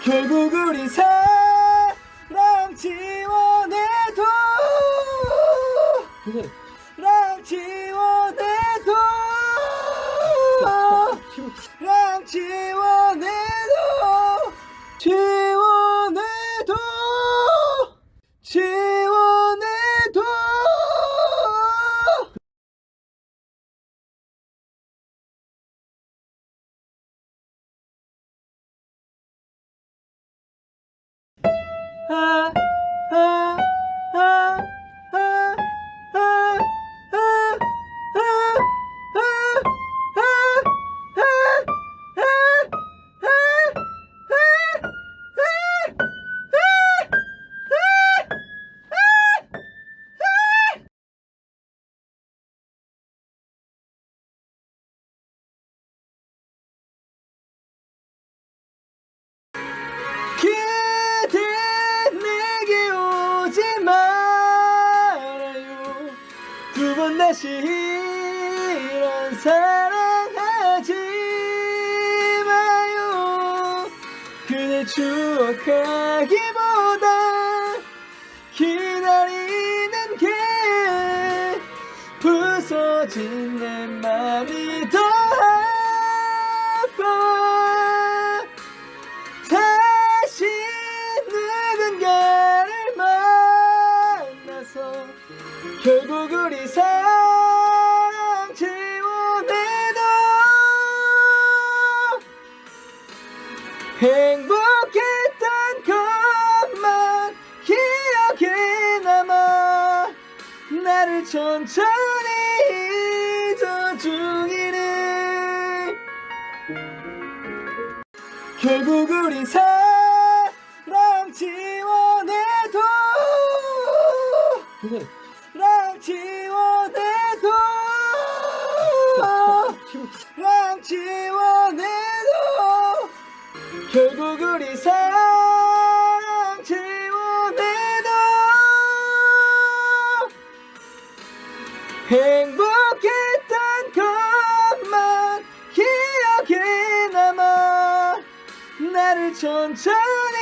결국 우리 사랑 지원해도 랑 지원해도 랑 지원해도 지원해도 지원해도 아, 아, 아, 아, 아, 아, 그대 내게 오지 말아요. 두 번 다시 이런 사랑하지 마요. 그대 추억하기보다 기다리는 게 부서진 내 맘이 더 아파. 다시 누군가를 만나서 결국 우리 사랑 지원해도 행복했던 것만 기억에 남아 나를 천천히 잊어 중이네. 결국 우리 사랑 지원해도 랑 지원해도 랑 지원해도 결국 우리 사랑 지원해도 행복했던 것만 기억에 남아 나를 천천히